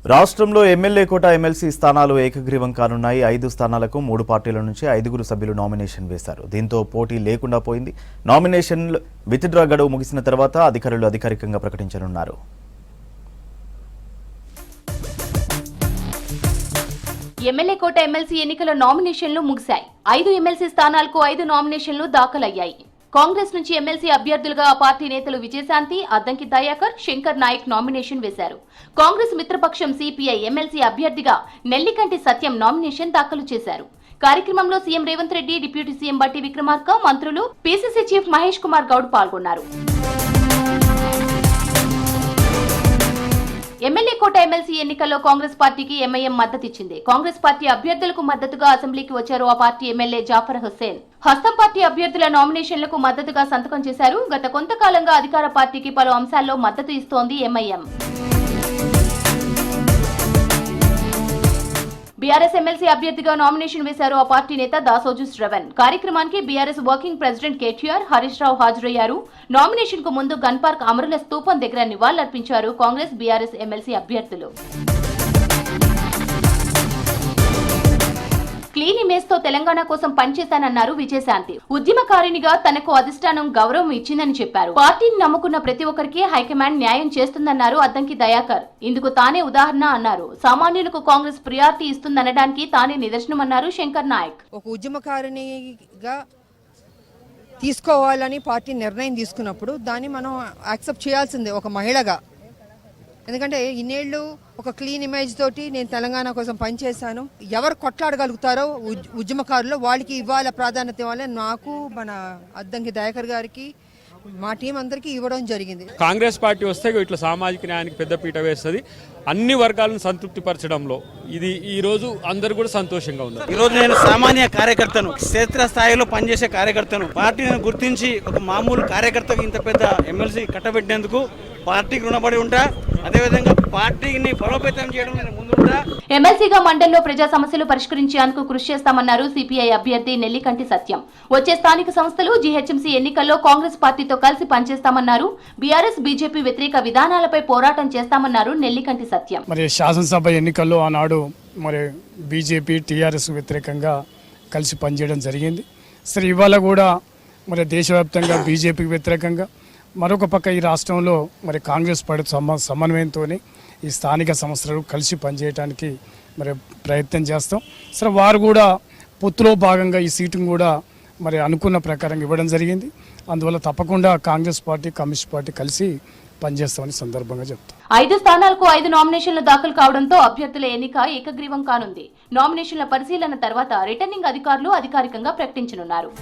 రాష్ట్రంలో ఎమ్మెల్యే కోట ఎమ్మెల్సీ స్థానాలు ఏకగ్రీవం కానున్నాయి. 5 స్థానాలకు 3 పార్టీల నుంచి 5 సభ్యులు నామినేషన్ వేశారు. దీంతో పోటీ లేకుండా పోయింది. నామినేషన్ విత్డ్రా గడువు ముగిసిన తర్వాత అధికారులు అధికారికంగా ప్రకటించనున్నారు. ఎమ్మెల్యే కోట ఎమ్మెల్సీ ఎన్నికల నామినేషన్లు ముగిశాయి. 5 ఎమ్మెల్సీ స్థానాలకు 5 నామినేషన్లు దాఖలయ్యాయి. కాంగ్రెస్ నుంచి ఎమ్మెల్సీ అభ్యర్థులుగా ఆ పార్టీ నేతలు విజయశాంతి, అద్దంకి దయాకర్, శంకర్ నాయక్ నామినేషన్ వేశారు. కాంగ్రెస్ మిత్రపక్షం సిపిఐ ఎమ్మెల్సీ అభ్యర్థిగా నెల్లికంటి సత్యం నామినేషన్ దాఖలు చేశారు. కార్యక్రమంలో CM Revanth Reddy, deputy CM బట్టి విక్రమార్క, మంత్రులు, పీసీసీ చీఫ్ మహేష్ కుమార్ గౌడ్ పాల్గొన్నారు. ఎమ్మెల్యే కోట ఎమ్మెల్సీ ఎన్నికల్లో కాంగ్రెస్ పార్టీకి ఎంఐఎం మద్దతిచ్చింది. కాంగ్రెస్ పార్టీ అభ్యర్థులకు మద్దతుగా అసెంబ్లీకి వచ్చారు ఆ పార్టీ ఎమ్మెల్యే జాఫర్ హుస్సేన్. హస్తం పార్టీ అభ్యర్థుల నామినేషన్లకు మద్దతుగా సంతకం చేశారు. గత కొంతకాలంగా అధికార పార్టీకి పలు అంశాల్లో మద్దతు ఇస్తోంది ఎంఐఎం. బీఆర్ఎస్ ఎమ్మెల్సీ అభ్యర్థిగా నామినేషన్ వేశారు ఆ పార్టీ నేత దాసోజు శ్రవణ్. కార్యక్రమానికి BRS working president KTR, Harish Rao హాజరయ్యారు. నామినేషన్ కు ముందు గన్ పార్క్ అమరుల స్తూపం దగ్గర నివాళులర్పించారు కాంగ్రెస్ బీఆర్ఎస్ ఎమ్మెల్సీ అభ్యర్థులు. క్లీన్ ఇమేజ్ తో తెలంగాణ కోసం పనిచేశానన్నారు విజయశాంతి. ఉద్యమకారినిగా తనకు అధిష్టానం గౌరవం ఇచ్చిందని చెప్పారు. పార్టీని నమ్ముకున్న ప్రతి ఒక్కరికి హైకమాండ్ న్యాయం చేస్తుందన్నారు అద్దంకి దయాకర్. ఇందుకు తానే ఉదాహరణ అన్నారు. సామాన్యులకు కాంగ్రెస్ ప్రియారిటీ ఇస్తుందనడానికి తానే నిదర్శనమన్నారు శంకర్ నాయక్. ఒక ఉద్యమకారినిగా తీసుకోవాలని పార్టీ నిర్ణయం తీసుకున్నప్పుడు దాన్ని మనం యాక్సెప్ట్ చేయాల్సిందే ఒక మహిళగా. ఎందుకంటే ఇన్నేళ్ళు ఒక క్లీన్ ఇమేజ్ తోటి నేను తెలంగాణ కోసం పనిచేశాను. ఎవరు కొట్లాడగలుగుతారో ఉద్యమకారులు వాళ్ళకి ఇవ్వాల ప్రాధాన్యత ఇవ్వాలని నాకు, మన అద్దంకి దయాకర్ గారికి, మా టీం అందరికీ ఇవ్వడం జరిగింది. కాంగ్రెస్ పార్టీ వస్తే ఇట్లా సామాజిక న్యాయానికి పెద్దపీట వేస్తుంది. అన్ని వర్గాలను సంతృప్తి పరచడంలో ఇది ఈ రోజు అందరు కూడా సంతోషంగా ఉన్నారు. ఈ రోజు నేను సామాన్య కార్యకర్తను, క్షేత్ర స్థాయిలో పనిచేసే కార్యకర్తను, పార్టీని గుర్తించి ఒక మామూలు కార్యకర్తకు ఇంత పెద్ద ఎమ్మెల్సీ కట్టబెట్టినందుకు పార్టీకి రుణపడి ఉంటా. అదేవిధంగా పార్టీని బలోపేతం చేయడం నేను ముందుంటా. ఎమ్మెల్సీగా మండలిలో ప్రజా సమస్యలు పరిష్కరించేందుకు కృషి చేస్తామన్నారు సిపిఐ అభ్యర్థి నెల్లికంటి సత్యం. వచ్చే స్థానిక సంస్థలు, జీహెచ్ఎంసీ ఎన్నికల్లో కాంగ్రెస్ పార్టీతో కలిసి పనిచేస్తామన్నారు. బీఆర్ఎస్, బీజేపీ వ్యతిరేక విధానాలపై పోరాటం చేస్తామన్నారు నెల్లికంటి సత్యం. మరి శాసనసభ ఎన్నికల్లో ఆనాడు మరి బీజేపీ, టీఆర్ఎస్ వ్యతిరేకంగా కలిసి పనిచేయడం జరిగింది. సరే ఇవాళ కూడా మరి దేశవ్యాప్తంగా బీజేపీకి వ్యతిరేకంగా, మరొక పక్క ఈ రాష్ట్రంలో మరి కాంగ్రెస్ పార్టీ సమన్వయంతో ఈ స్థానిక సంస్థలు కలిసి పనిచేయడానికి మరి ప్రయత్నం చేస్తాం. సరే వారు కూడా పొత్తులో భాగంగా ఈ సీటును కూడా మరి అనుకున్న ప్రకారం ఇవ్వడం జరిగింది. అందువల్ల తప్పకుండా కాంగ్రెస్ పార్టీ, కమ్యూనిస్ట్ పార్టీ కలిసి పనిచేస్తామని సందర్భంగా చెప్తాం. 5 స్థానాలకు 5 నామినేషన్లు దాఖలు కావడంతో అభ్యర్థుల ఎన్నిక ఏకగ్రీవం కానుంది. నామినేషన్ల పరిశీలన తర్వాత రిటర్నింగ్ అధికారులు అధికారికంగా ప్రకటించనున్నారు.